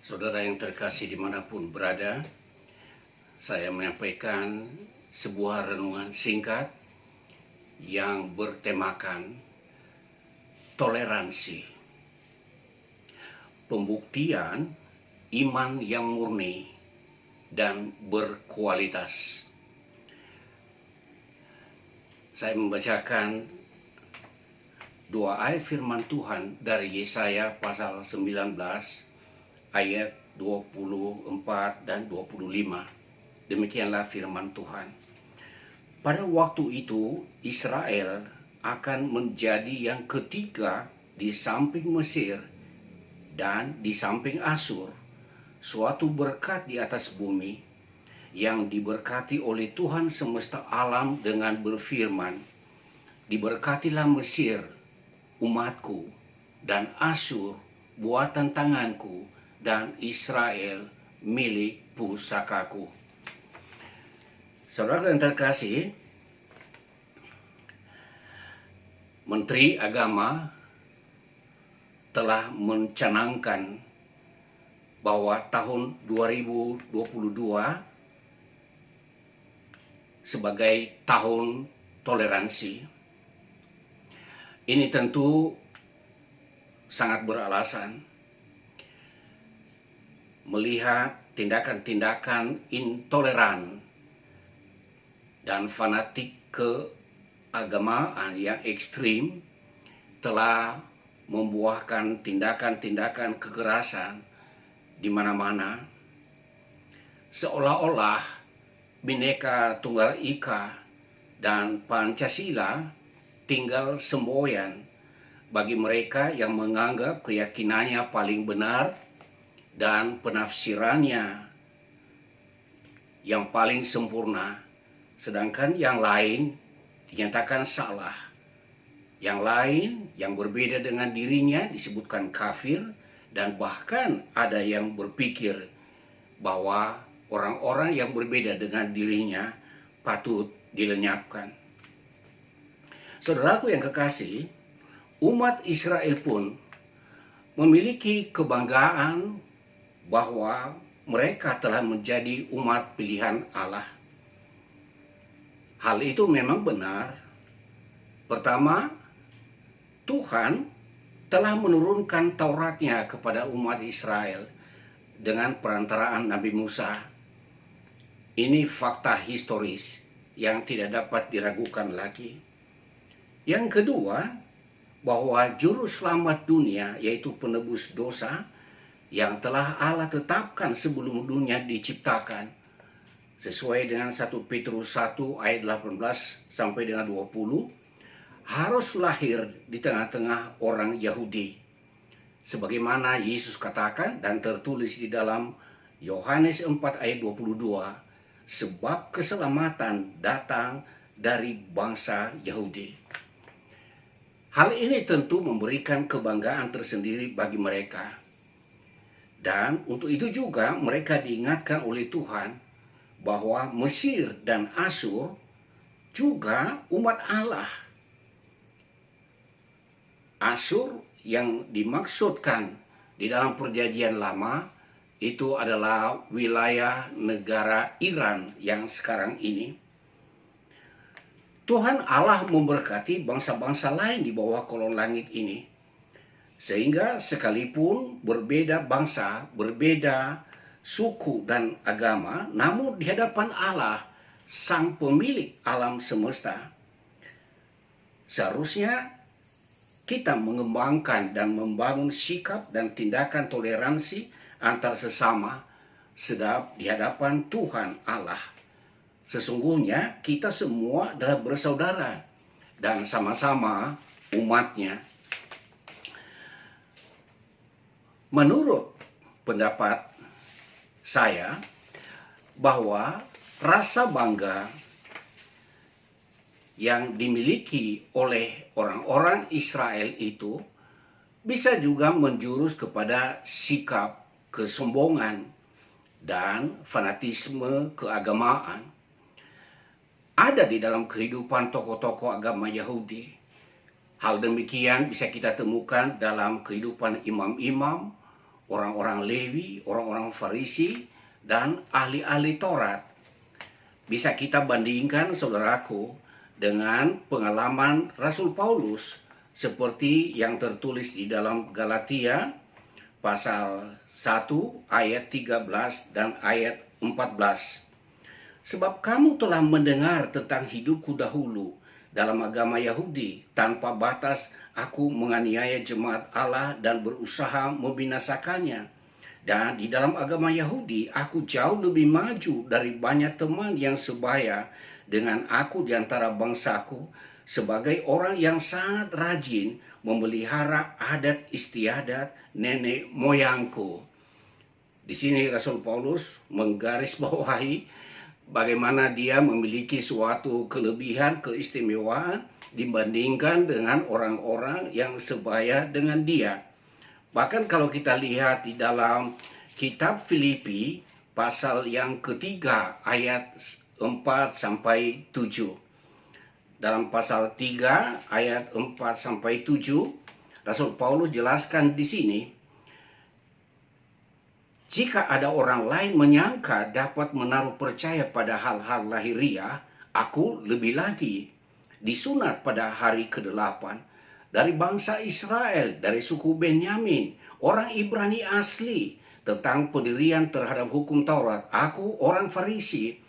Saudara yang terkasih dimanapun berada, saya menyampaikan sebuah renungan singkat yang bertemakan toleransi. Pembuktian iman yang murni dan berkualitas. Saya membacakan dua ayat firman Tuhan dari Yesaya pasal 19 ayat 24 dan 25. Demikianlah firman Tuhan. Pada waktu itu Israel akan menjadi yang ketiga di samping Mesir dan di samping Asyur, suatu berkat di atas bumi yang diberkati oleh Tuhan semesta alam dengan berfirman, "Diberkatilah Mesir, umatku, dan Asyur, buatan tanganku, dan Israel, milik pusakaku." Saudara yang terkasih, Menteri Agama telah mencanangkan bahwa tahun 2022 sebagai tahun toleransi. Ini tentu sangat beralasan melihat tindakan-tindakan intoleran dan fanatik keagamaan yang ekstrim telah membuahkan tindakan-tindakan kekerasan di mana-mana, seolah-olah Bhinneka Tunggal Ika dan Pancasila tinggal semboyan bagi mereka yang menganggap keyakinannya paling benar dan penafsirannya yang paling sempurna, sedangkan yang lain dinyatakan salah. Yang lain yang berbeda dengan dirinya disebutkan kafir, dan bahkan ada yang berpikir bahwa orang-orang yang berbeda dengan dirinya patut dilenyapkan. Saudaraku yang kekasih, umat Israel pun memiliki kebanggaan bahwa mereka telah menjadi umat pilihan Allah. Hal itu memang benar. Pertama, Tuhan telah menurunkan Tauratnya kepada umat Israel dengan perantaraan Nabi Musa. Ini fakta historis yang tidak dapat diragukan lagi. Yang kedua, bahwa juru selamat dunia, yaitu penebus dosa, yang telah Allah tetapkan sebelum dunia diciptakan, sesuai dengan 1 Petrus 1 ayat 18 sampai dengan 20, harus lahir di tengah-tengah orang Yahudi, sebagaimana Yesus katakan dan tertulis di dalam Yohanes 4 ayat 22, sebab keselamatan datang dari bangsa Yahudi. Hal ini tentu memberikan kebanggaan tersendiri bagi mereka. Dan untuk itu juga mereka diingatkan oleh Tuhan bahwa Mesir dan Asyur juga umat Allah. Asyur yang dimaksudkan di dalam perjanjian lama itu adalah wilayah negara Iran yang sekarang ini. Tuhan Allah memberkati bangsa-bangsa lain di bawah kolong langit ini, sehingga sekalipun berbeda bangsa, berbeda suku dan agama, namun di hadapan Allah, sang pemilik alam semesta, seharusnya kita mengembangkan dan membangun sikap dan tindakan toleransi antar sesama sedap di hadapan Tuhan Allah. Sesungguhnya kita semua adalah bersaudara dan sama-sama umatnya. Menurut pendapat saya, bahwa rasa bangga yang dimiliki oleh orang-orang Israel itu bisa juga menjurus kepada sikap kesombongan dan fanatisme keagamaan. Ada di dalam kehidupan tokoh-tokoh agama Yahudi. Hal demikian bisa kita temukan dalam kehidupan imam-imam, orang-orang Lewi, orang-orang Farisi, dan ahli-ahli Taurat. Bisa kita bandingkan, saudaraku, dengan pengalaman Rasul Paulus seperti yang tertulis di dalam Galatia pasal 1 ayat 13 dan ayat 14. Sebab kamu telah mendengar tentang hidupku dahulu dalam agama Yahudi, tanpa batas aku menganiaya jemaat Allah dan berusaha membinasakannya. Dan di dalam agama Yahudi, aku jauh lebih maju dari banyak teman yang sebaya dengan aku di antara bangsaku, sebagai orang yang sangat rajin memelihara adat istiadat nenek moyangku. Di sini Rasul Paulus menggarisbawahi bagaimana dia memiliki suatu kelebihan, keistimewaan dibandingkan dengan orang-orang yang sebaya dengan dia. Bahkan kalau kita lihat di dalam kitab Filipi pasal yang ketiga ayat 4 sampai 7. Dalam pasal 3 ayat 4 sampai 7, Rasul Paulus jelaskan di sini, jika ada orang lain menyangka dapat menaruh percaya pada hal-hal lahiriah, aku lebih lagi disunat pada hari ke-8 dari bangsa Israel, dari suku Benyamin, orang Ibrani asli, tentang pendirian terhadap hukum Taurat. Aku orang Farisi.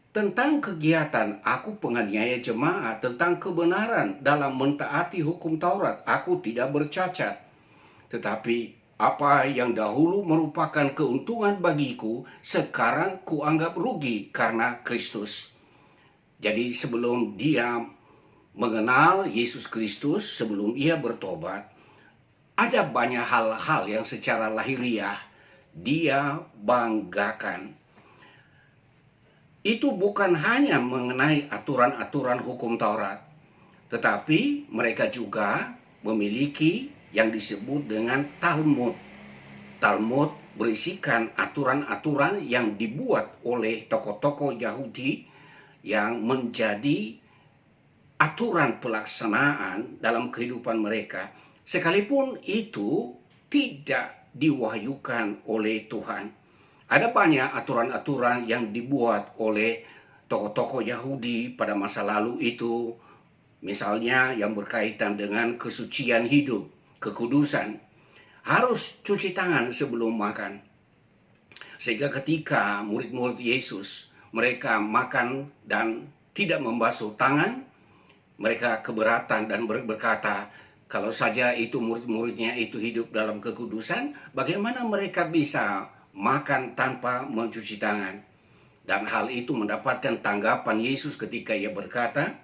Tentang kegiatan, aku penganiaya jemaat. Tentang kebenaran dalam mentaati hukum Taurat, aku tidak bercacat. Tetapi apa yang dahulu merupakan keuntungan bagiku, sekarang kuanggap rugi karena Kristus. Jadi sebelum dia mengenal Yesus Kristus, sebelum ia bertobat, ada banyak hal-hal yang secara lahiriah dia banggakan. Itu bukan hanya mengenai aturan-aturan hukum Taurat, tetapi mereka juga memiliki yang disebut dengan Talmud. Talmud berisikan aturan-aturan yang dibuat oleh tokoh-tokoh Yahudi yang menjadi aturan pelaksanaan dalam kehidupan mereka, sekalipun itu tidak diwahyukan oleh Tuhan. Ada banyak aturan-aturan yang dibuat oleh tokoh-tokoh Yahudi pada masa lalu itu, misalnya yang berkaitan dengan kesucian hidup, kekudusan, harus cuci tangan sebelum makan. Sehingga ketika murid-murid Yesus mereka makan dan tidak membasuh tangan, mereka keberatan dan berkata, kalau saja itu murid-muridnya itu hidup dalam kekudusan, bagaimana mereka bisa makan tanpa mencuci tangan? Dan hal itu mendapatkan tanggapan Yesus ketika ia berkata,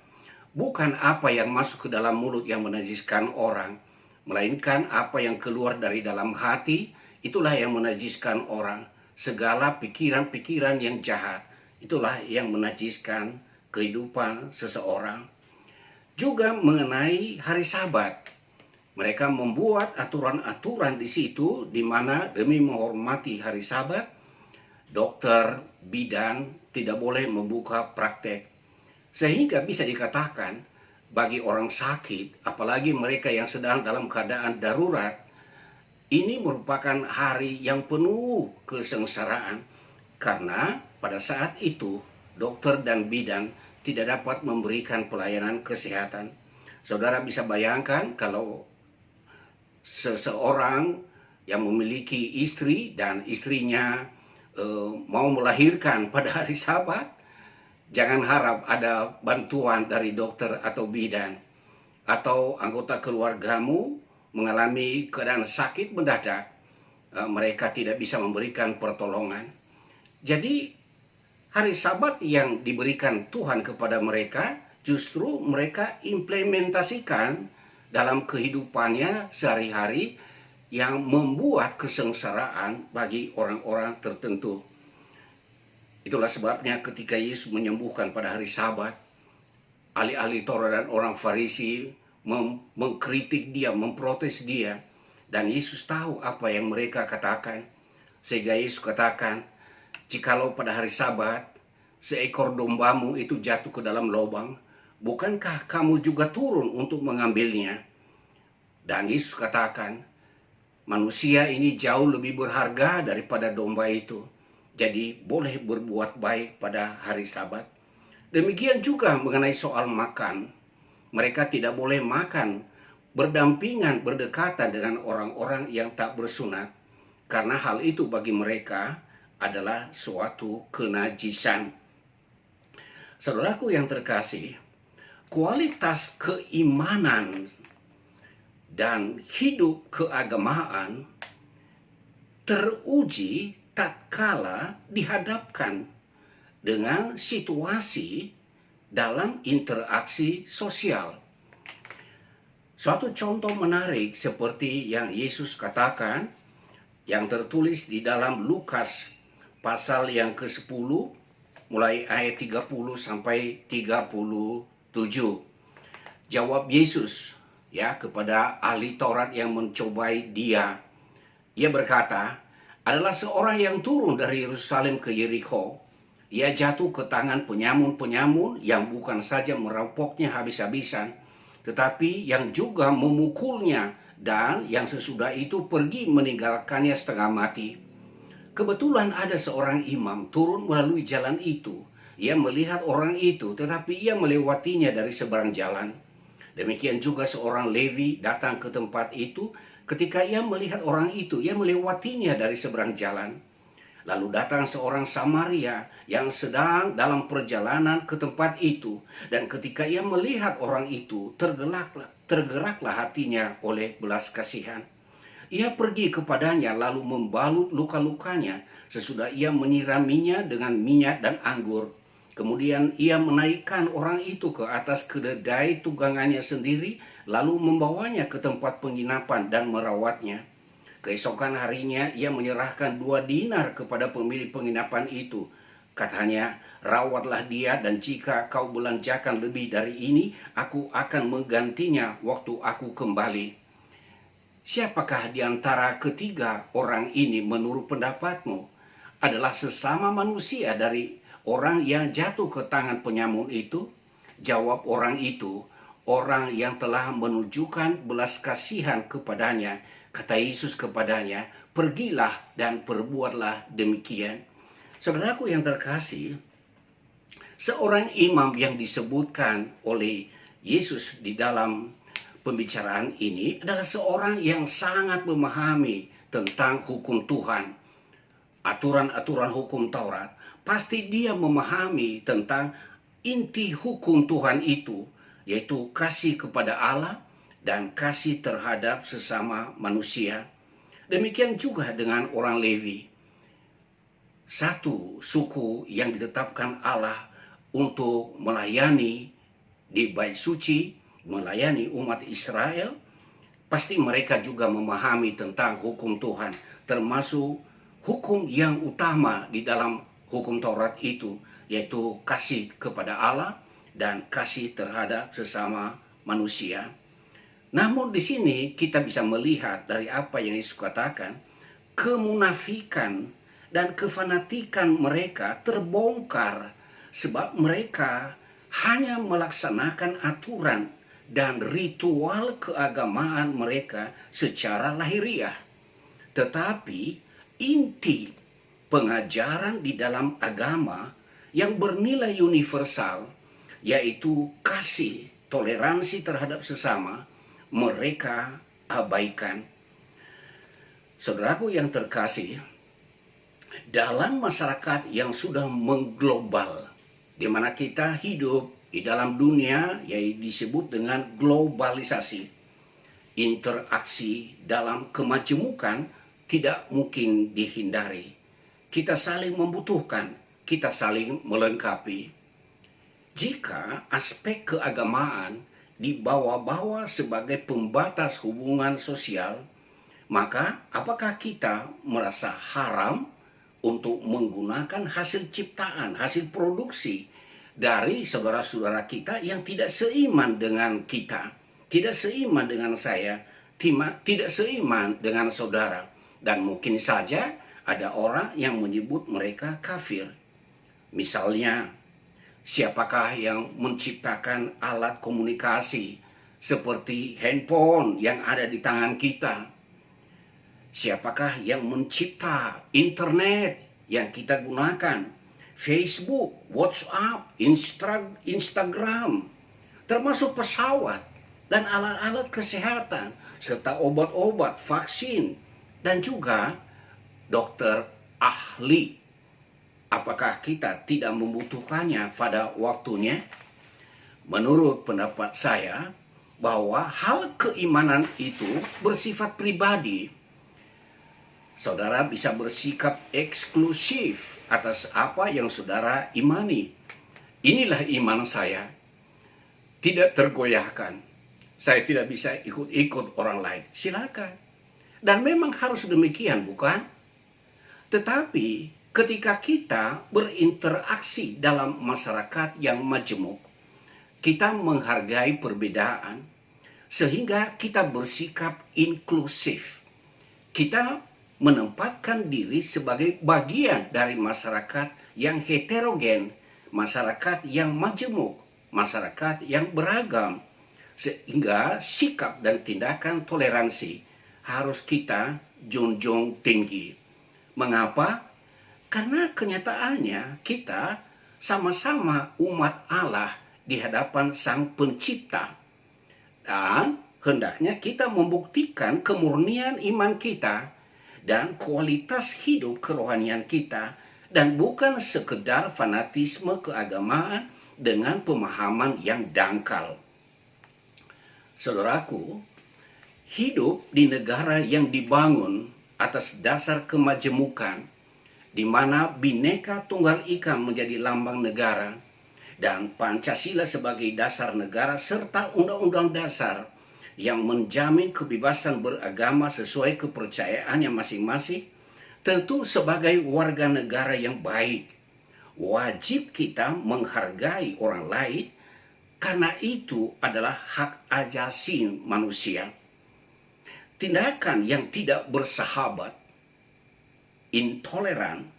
bukan apa yang masuk ke dalam mulut yang menajiskan orang, melainkan apa yang keluar dari dalam hati, itulah yang menajiskan orang. Segala pikiran-pikiran yang jahat, itulah yang menajiskan kehidupan seseorang. Juga mengenai hari Sabat, mereka membuat aturan-aturan di situ, di mana demi menghormati hari Sabat, dokter, bidan tidak boleh membuka praktek. Sehingga bisa dikatakan bagi orang sakit, apalagi mereka yang sedang dalam keadaan darurat, ini merupakan hari yang penuh kesengsaraan, karena pada saat itu dokter dan bidan tidak dapat memberikan pelayanan kesehatan. Saudara bisa bayangkan kalau seseorang yang memiliki istri dan istrinya mau melahirkan pada hari Sabat, jangan harap ada bantuan dari dokter atau bidan, atau anggota keluargamu mengalami keadaan sakit mendadak, mereka tidak bisa memberikan pertolongan. Jadi hari Sabat yang diberikan Tuhan kepada mereka, justru mereka implementasikan dalam kehidupannya sehari-hari yang membuat kesengsaraan bagi orang-orang tertentu. Itulah sebabnya ketika Yesus menyembuhkan pada hari Sabat, ahli-ahli Taurat dan orang Farisi mengkritik dia, memprotes dia. Dan Yesus tahu apa yang mereka katakan. Sehingga Yesus katakan, jikalau pada hari Sabat seekor dombamu itu jatuh ke dalam lubang, bukankah kamu juga turun untuk mengambilnya? Dan Yesus katakan, Manusia ini jauh lebih berharga daripada domba itu. Jadi boleh berbuat baik pada hari Sabat. Demikian juga mengenai soal makan. Mereka tidak boleh makan berdampingan, berdekatan dengan orang-orang yang tak bersunat. Karena hal itu bagi mereka adalah suatu kenajisan. Saudaraku yang terkasih, kualitas keimanan dan hidup keagamaan teruji tatkala dihadapkan dengan situasi dalam interaksi sosial. Suatu contoh menarik seperti yang Yesus katakan, yang tertulis di dalam Lukas pasal yang ke-10, mulai ayat 30 sampai 37. Jawab Yesus kepada ahli Taurat yang mencobai dia. Ia berkata, adalah seorang yang turun dari Yerusalem ke Yerikho. Ia jatuh ke tangan penyamun-penyamun yang bukan saja merampoknya habis-habisan, tetapi yang juga memukulnya, dan yang sesudah itu pergi meninggalkannya setengah mati. Kebetulan ada seorang imam turun melalui jalan itu. Ia melihat orang itu, tetapi ia melewatinya dari seberang jalan. Demikian juga seorang Lewi datang ke tempat itu. Ketika ia melihat orang itu, ia melewatinya dari seberang jalan. Lalu datang seorang Samaria yang sedang dalam perjalanan ke tempat itu. Dan ketika ia melihat orang itu, tergeraklah hatinya oleh belas kasihan. Ia pergi kepadanya lalu membalut luka-lukanya sesudah ia menyiraminya dengan minyak dan anggur. Kemudian ia menaikkan orang itu ke atas keledai tunggangannya sendiri, lalu membawanya ke tempat penginapan dan merawatnya. Keesokan harinya ia menyerahkan 2 dinar kepada pemilik penginapan itu. Katanya, rawatlah dia, dan jika kau belanjakan lebih dari ini, aku akan menggantinya waktu aku kembali. Siapakah di antara ketiga orang ini menurut pendapatmu adalah sesama manusia dari orang yang jatuh ke tangan penyamun itu? Jawab orang itu, orang yang telah menunjukkan belas kasihan kepadanya. Kata Yesus kepadanya, pergilah dan perbuatlah demikian. Saudaraku yang terkasih, seorang imam yang disebutkan oleh Yesus di dalam pembicaraan ini adalah seorang yang sangat memahami tentang hukum Tuhan, aturan-aturan hukum Taurat. Pasti dia memahami tentang inti hukum Tuhan itu, yaitu kasih kepada Allah dan kasih terhadap sesama manusia. Demikian juga dengan orang Lewi, satu suku yang ditetapkan Allah untuk melayani di bait suci, melayani umat Israel. Pasti mereka juga memahami tentang hukum Tuhan, termasuk hukum yang utama di dalam hukum Taurat itu, yaitu kasih kepada Allah dan kasih terhadap sesama manusia. Namun di sini kita bisa melihat dari apa yang Yesus katakan, kemunafikan dan kefanatikan mereka terbongkar sebab mereka hanya melaksanakan aturan dan ritual keagamaan mereka secara lahiriah. Tetapi inti pengajaran di dalam agama yang bernilai universal, yaitu kasih, toleransi terhadap sesama, mereka abaikan. Saudaraku yang terkasih, dalam masyarakat yang sudah mengglobal, di mana kita hidup di dalam dunia yang disebut dengan globalisasi, interaksi dalam kemajemukan tidak mungkin dihindari. Kita saling membutuhkan, kita saling melengkapi. Jika aspek keagamaan dibawa-bawa sebagai pembatas hubungan sosial, maka apakah kita merasa haram untuk menggunakan hasil ciptaan, hasil produksi dari saudara-saudara kita yang tidak seiman dengan kita, tidak seiman dengan saya, tidak seiman dengan saudara? Dan mungkin saja ada orang yang menyebut mereka kafir. Misalnya, siapakah yang menciptakan alat komunikasi seperti handphone yang ada di tangan kita? Siapakah yang mencipta internet yang kita gunakan? Facebook, WhatsApp, Instagram, termasuk pesawat dan alat-alat kesehatan, serta obat-obat, vaksin, dan juga dokter ahli. Apakah kita tidak membutuhkannya pada waktunya? Menurut pendapat saya, bahwa hal keimanan itu bersifat pribadi. Saudara bisa bersikap eksklusif atas apa yang saudara imani. Inilah iman saya. Tidak tergoyahkan. Saya tidak bisa ikut-ikut orang lain. Silakan. Dan memang harus demikian, bukan? Tetapi ketika kita berinteraksi dalam masyarakat yang majemuk, kita menghargai perbedaan sehingga kita bersikap inklusif. Kita menempatkan diri sebagai bagian dari masyarakat yang heterogen, masyarakat yang majemuk, masyarakat yang beragam, sehingga sikap dan tindakan toleransi harus kita junjung tinggi. Mengapa? Karena kenyataannya kita sama-sama umat Allah di hadapan Sang Pencipta, dan hendaknya kita membuktikan kemurnian iman kita dan kualitas hidup kerohanian kita, dan bukan sekedar fanatisme keagamaan dengan pemahaman yang dangkal. Saudaraku, hidup di negara yang dibangun atas dasar kemajemukan, di mana Bhinneka Tunggal Ika menjadi lambang negara, dan Pancasila sebagai dasar negara, serta Undang-Undang Dasar yang menjamin kebebasan beragama sesuai kepercayaannya masing-masing, tentu sebagai warga negara yang baik, wajib kita menghargai orang lain, karena itu adalah hak asasi manusia. Tindakan yang tidak bersahabat, intoleran,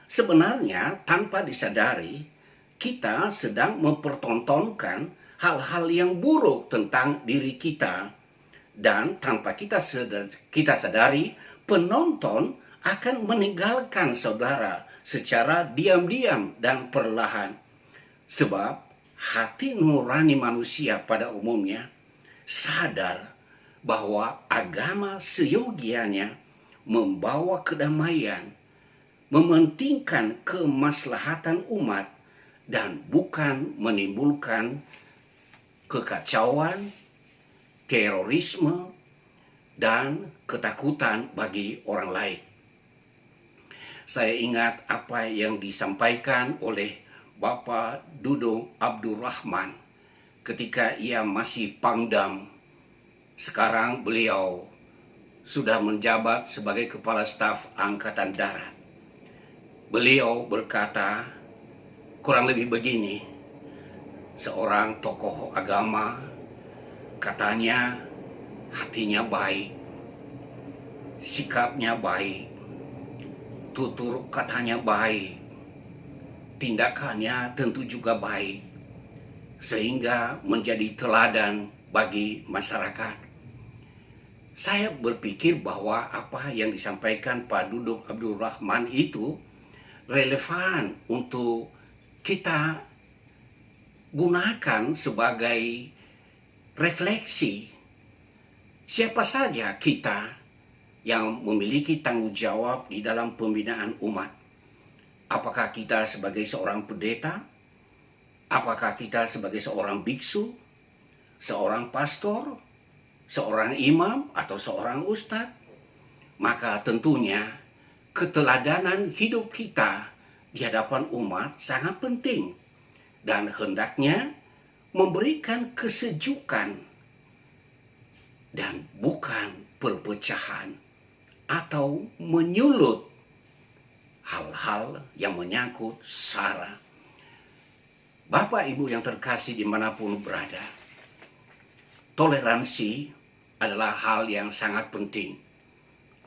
sebenarnya tanpa disadari, kita sedang mempertontonkan hal-hal yang buruk tentang diri kita, dan tanpa kita sadari, penonton akan meninggalkan saudara secara diam-diam dan perlahan. Sebab hati nurani manusia pada umumnya sadar bahwa agama seyogianya membawa kedamaian, mementingkan kemaslahatan umat, dan bukan menimbulkan kekacauan, terorisme, dan ketakutan bagi orang lain. Saya ingat apa yang disampaikan oleh Bapak Dudung Abdul Rahman ketika ia masih Pangdam. Sekarang beliau sudah menjabat sebagai Kepala Staf Angkatan Darat. Beliau berkata kurang lebih begini: seorang tokoh agama, katanya hatinya baik, sikapnya baik, tutur katanya baik, tindakannya tentu juga baik, sehingga menjadi teladan bagi masyarakat. Saya berpikir bahwa apa yang disampaikan Pak Dudung Abdul Rahman itu relevan untuk kita gunakan sebagai refleksi. Siapa saja kita yang memiliki tanggung jawab di dalam pembinaan umat? Apakah kita sebagai seorang pendeta? Apakah kita sebagai seorang biksu, seorang pastor, seorang imam, atau seorang ustadz? Maka tentunya keteladanan hidup kita di hadapan umat sangat penting, dan hendaknya memberikan kesejukan dan bukan perpecahan atau menyulut hal-hal yang menyangkut sara. Bapak Ibu yang terkasih dimanapun berada, toleransi adalah hal yang sangat penting.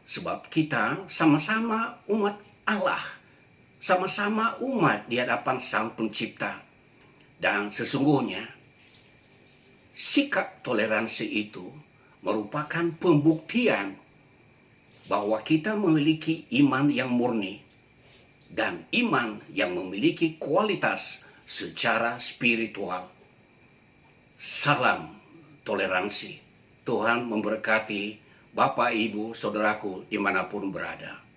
Sebab kita sama-sama umat Allah, sama-sama umat di hadapan Sang Pencipta. Dan sesungguhnya sikap toleransi itu merupakan pembuktian bahwa kita memiliki iman yang murni dan iman yang memiliki kualitas secara spiritual. Salam toleransi. Tuhan memberkati Bapak, Ibu, Saudaraku dimanapun berada.